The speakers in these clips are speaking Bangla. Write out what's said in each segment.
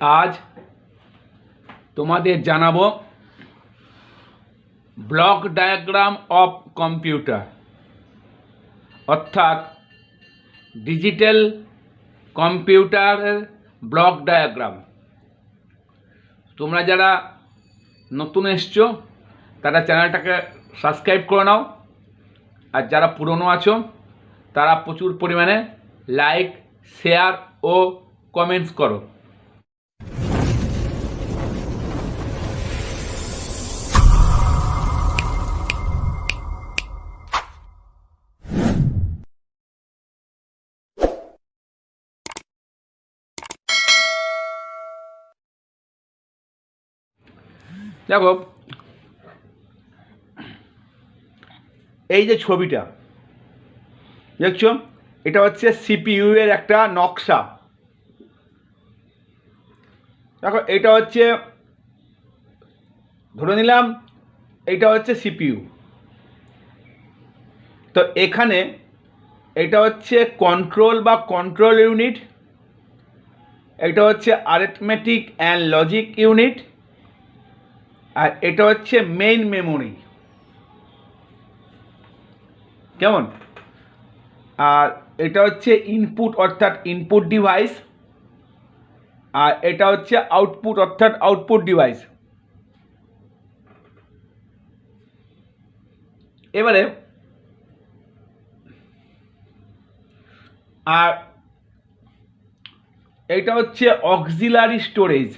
आज तुम्हादेर जानाबो ब्लॉक डायग्राम ऑफ कम्पिউটার अर्थात डिजिटल कम्पिউটারের ब्लॉक डायग्राम। তোমরা যারা নতুন এসছো তারা চ্যানেলটাকে সাবস্ক্রাইব করে নাও, আর যারা পুরনো আছো তারা প্রচুর পরিমাণে লাইক, শেয়ার ও কমেন্টস করো। দেখো, এই যে ছবিটা দেখছো, এটা হচ্ছে সিপিইউ এর একটা নকশা। দেখো, এটা হচ্ছে, ধরে নিলাম এটা হচ্ছে সিপিইউ। তো এখানে এটা হচ্ছে কন্ট্রোল বা কন্ট্রোল ইউনিট, এটা হচ্ছে অ্যারিথমেটিক অ্যান্ড লজিক ইউনিট, আর এটা হচ্ছে মেইন মেমোরি। কেমন? আর এটা হচ্ছে ইনপুট অর্থাৎ ইনপুট ডিভাইস, আর এটা হচ্ছে আউটপুট অর্থাৎ আউটপুট ডিভাইস। এবারে আর এটা হচ্ছে অক্সিলারি স্টোরেজ।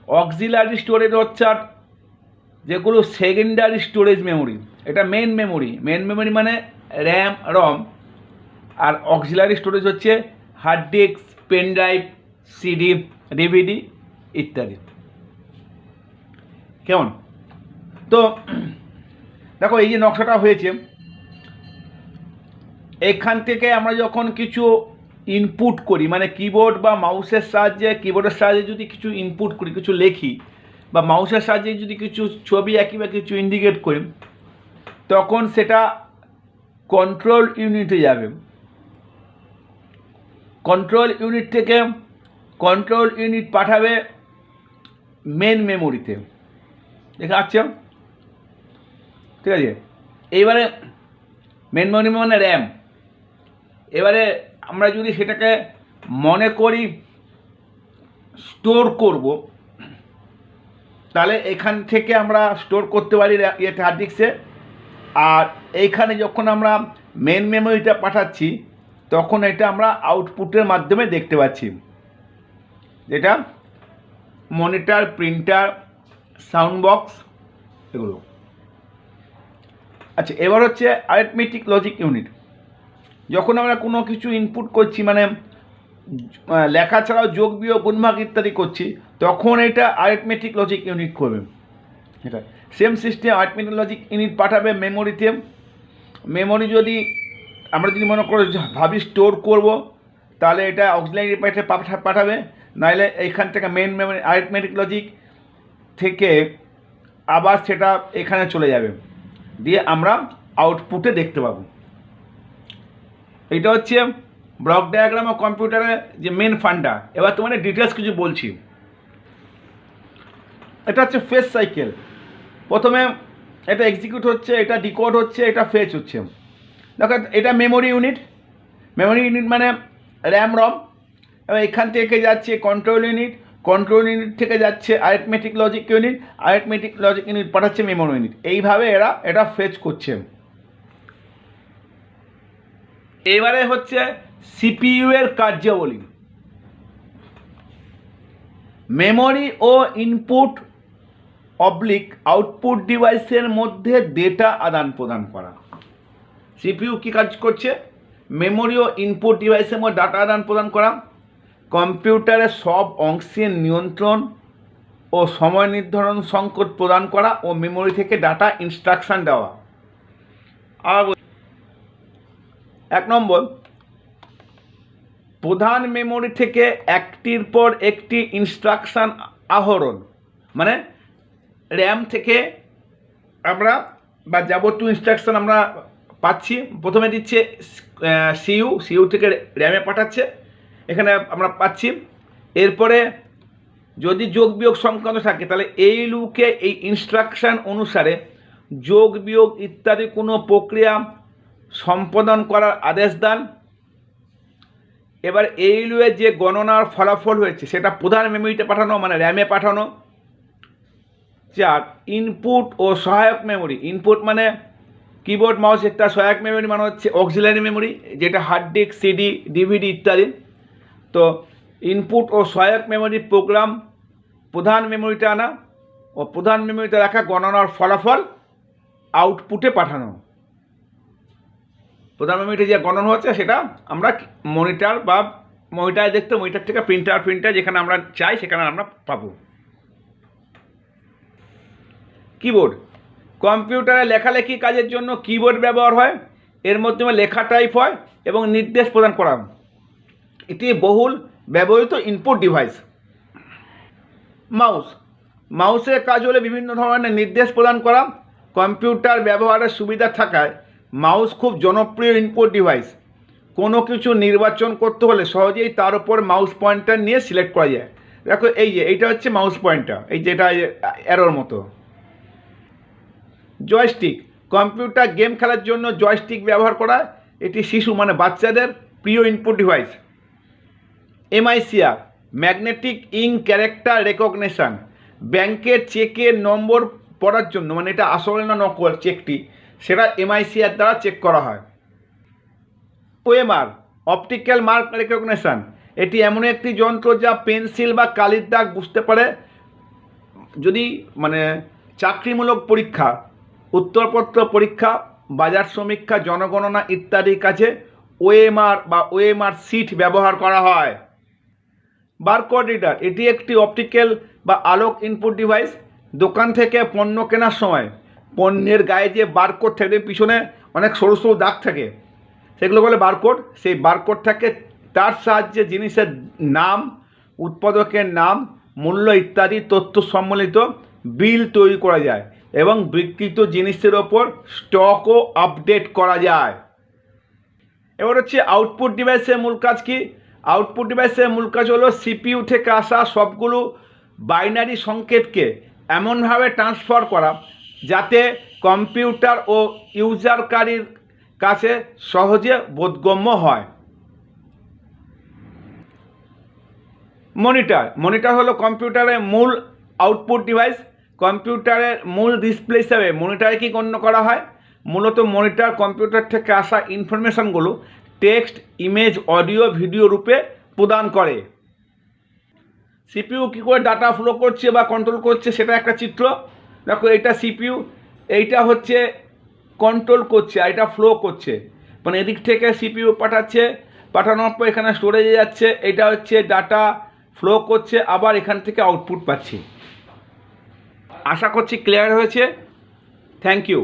অক্সিলারি স্টোরেজ অর্থাৎ যেগুলো সেকেন্ডারি স্টোরেজ মেমোরি। এটা মেন মেমোরি। মেন মেমোরি মানে র্যাম, রম। আর অক্সিলারি স্টোরেজ হচ্ছে hard disk, pen drive, CD, DVD ইত্যাদি। কেমন? তো দেখো, এই যে নকশাটা হয়েছে, এখান থেকে আমরা যখন কিছু ইনপুট করি, মানে কিবোর্ড বা মাউসের সাহায্যে, কিবোর্ডের সাহায্যে যদি কিছু ইনপুট করি, কিছু লেখি, বা মাউসের সাহায্যে যদি কিছু ছবি আঁকি বা কিছু ইন্ডিকেট করি, তখন সেটা কন্ট্রোল ইউনিটে যাবে। কন্ট্রোল ইউনিট থেকে কন্ট্রোল ইউনিট পাঠাবে মেন মেমোরিতে। দেখা যাচ্ছে? ঠিক আছে। এইবারে মেন মেমোরি মানে র্যাম। এবারে আমরা যদি সেটাকে মনে করি স্টোর করব, তাহলে এখান থেকে আমরা স্টোর করতে পারি হার্ড ডিস্কে। আর এইখানে যখন আমরা মেন মেমোরিটা পাঠাচ্ছি, তখন এটা আমরা আউটপুটের মাধ্যমে দেখতে পাচ্ছি, যেটা মনিটর, প্রিন্টার, সাউন্ড বক্স, এগুলো। আচ্ছা, এবার হচ্ছে অ্যারিথমেটিক লজিক ইউনিট। যখন আমরা কোনো কিছু ইনপুট করছি, মানে লেখা ছাড়াও যোগ, বিয়োগ, গুণভাগ ইত্যাদি করছি, তখন এটা অ্যারিথমেটিক লজিক ইউনিট করবে। এটা same system. Arithmetic logic unit পাঠাবে মেমোরিতে। মেমোরি যদি আমরা যদি মনে করে ভাবি স্টোর করব, তাহলে এটা অক্সিলারি পাঠাবে, নাহলে এইখান থেকে মেন মেমোরি অ্যারিথমেটিক লজিক থেকে আবার সেটা এখানে চলে যাবে, দিয়ে আমরা আউটপুটে দেখতে পাবো। এটা হচ্ছে ব্লক ডায়াগ্রাম ও কম্পিউটারের যে মেন ফান্ডা। এবার তোমাদের ডিটেলস কিছু বলছি। এটা হচ্ছে ফেজ সাইকেল। প্রথমে এটা এক্সিকিউট হচ্ছে, এটা ডিকোড হচ্ছে, এটা ফেজ হচ্ছে। দেখো, এটা মেমোরি ইউনিট। মেমোরি ইউনিট মানে র্যাম, রম। এবার এখান থেকে যাচ্ছে কন্ট্রোল ইউনিট। কন্ট্রোল ইউনিট থেকে যাচ্ছে arithmetic logic unit. Arithmetic logic unit পাঠাচ্ছে মেমোরি ইউনিট। এইভাবে এটা ফেজ করছে। এবারে হচ্ছে সিপিইউ এর কার্যাবলী। মেমোরি ও ইনপুট অবলিক আউটপুট ডিভাইসের মধ্যে ডেটা আদান প্রদান করা। সিপিইউ কী কাজ করছে? মেমোরি ও ইনপুট ডিভাইসের মধ্যে ডাটা আদান প্রদান করা, কম্পিউটারের সব অংশের নিয়ন্ত্রণ ও সময় নির্ধারণ সংকেত প্রদান করা, ও মেমোরি থেকে ডাটা ইনস্ট্রাকশন দেওয়া। আর 1 নম্বর, প্রধান মেমোরি থেকে একটির পর একটি ইনস্ট্রাকশন আহরণ। মানে র্যাম থেকে আমরা বা যাবতীয় ইনস্ট্রাকশন আমরা পাচ্ছি। প্রথমে দিচ্ছে সিইউ থেকে র্যামে পাঠাচ্ছে, এখানে আমরা পাচ্ছি। এরপরে যদি যোগ বিয়োগ সংক্রান্ত থাকে তাহলে এই লুকে এই ইনস্ট্রাকশন অনুসারে যোগ বিয়োগ ইত্যাদি কোনো প্রক্রিয়া সম্পাদন করার আদেশ দেন। এবার এই লুয়ে যে গণনার ফলাফল হয়েছে সেটা প্রধান মেমোরিতে পাঠানো, মানে র্যামে পাঠানো। 4 ইনপুট ও সহায়ক মেমোরি। ইনপুট মানে কিবোর্ড মাউস, একটা সহায়ক মেমোরি মানে হচ্ছে অক্সিলারি মেমোরি, যেটা হার্ড ডিস্ক, সিডি, ডিভিডি ইত্যাদি। তো ইনপুট ও সহায়ক মেমোরি প্রোগ্রাম প্রধান মেমোরিতে আনা ও প্রধান মেমোরিতে রাখা গণনার ফলাফল আউটপুটে পাঠানো। প্রধান মেমোরিতে যে গণনা হচ্ছে সেটা আমরা মনিটর বা মনিটরে দেখতে, মনিটর থেকে প্রিন্টার যেখানে আমরা চাই সেখানে আমরা পাবো। কিবোর্ড। কম্পিউটারে লেখালেখি কাজের জন্য কিবোর্ড ব্যবহার হয়। এর মাধ্যমে লেখা টাইপ হয় এবং নির্দেশ প্রদান করা। এটি বহুল ব্যবহৃত ইনপুট ডিভাইস। মাউস। মাউসের কাজ হলে বিভিন্ন ধরনের নির্দেশ প্রদান করা। কম্পিউটার ব্যবহারের সুবিধা থাকায় মাউস খুব জনপ্রিয় ইনপুট ডিভাইস। কোনো কিছু নির্বাচন করতে হলে সহজেই তার উপর মাউস পয়েন্টার নিয়ে সিলেক্ট করা যায়। দেখো এই যে এইটা হচ্ছে মাউস পয়েন্টার, এই যেটা অ্যারোর মতো। জয়স্টিক। কম্পিউটার গেম খেলার জন্য জয়স্টিক ব্যবহার করা। এটি শিশু মানে বাচ্চাদের প্রিয় input device. MICR magnetic ink character recognition. ব্যাংকের চেকের নম্বর পড়ার জন্য, মানে এটা আসল না নকল চেকটি, সেটা এমআইসিআর দ্বারা চেক করা হয়। OMR optical mark recognition. এটি এমন একটি যন্ত্র যা পেন্সিল বা কালির দাগ বুঝতে পারে। যদি মানে চাকরিমূলক পরীক্ষা, উত্তরপত্র পরীক্ষা, বাজার সমীক্ষা, জনগণনা ইত্যাদির কাছে ওএমআর বা ওএমআর সিট ব্যবহার করা হয়। Barcode reader. এটি একটি অপটিক্যাল বা আলোক ইনপুট ডিভাইস। দোকান থেকে পণ্য কেনার সময় পণ্যের গায়ে যে বারকোড থাকে, পিছনে অনেক সরু সরু দাগ থাকে, সেগুলো বলে বারকোড। সেই বারকোডটাকে তার সাহায্যে জিনিসের নাম, উৎপাদকের নাম, মূল্য ইত্যাদি তথ্য সম্বলিত বিল তৈরি করা যায় এবং বিক্রিত জিনিসের ওপর স্টকও আপডেট করা যায়। এবার হচ্ছে আউটপুট ডিভাইসের মূল কাজ কি? আউটপুট ডিভাইসের মূল কাজ হলো সিপিইউ থেকে আসা সবগুলো বাইনারি সংকেতকে এমনভাবে ট্রান্সফার করা যাতে কম্পিউটার ও ইউজারকারীর কাছে সহজে বোধগম্য হয়। মনিটর। মনিটর হলো কম্পিউটারের মূল আউটপুট ডিভাইস। কম্পিউটারের মূল ডিসপ্লে হিসাবে মনিটরে কি গণ্য করা হয়? মূলত মনিটর কম্পিউটার থেকে আসা ইনফরমেশনগুলো টেক্সট, ইমেজ, অডিও, ভিডিও রূপে প্রদান করে। সিপিইউ কী করে ডাটা ফ্লো করছে বা কন্ট্রোল করছে সেটা একটা চিত্র। দেখো এটা সিপিইউ, এইটা হচ্ছে কন্ট্রোল করছে, আর এটা ফ্লো করছে, মানে এদিক থেকে সিপিইউ পাঠাচ্ছে, পাঠানোর পর এখানে স্টোরেজে যাচ্ছে, এটা হচ্ছে ডাটা ফ্লো করছে, আবার এখান থেকে আউটপুট পাচ্ছি। আশা করছি ক্লিয়ার হয়েছে। Thank you.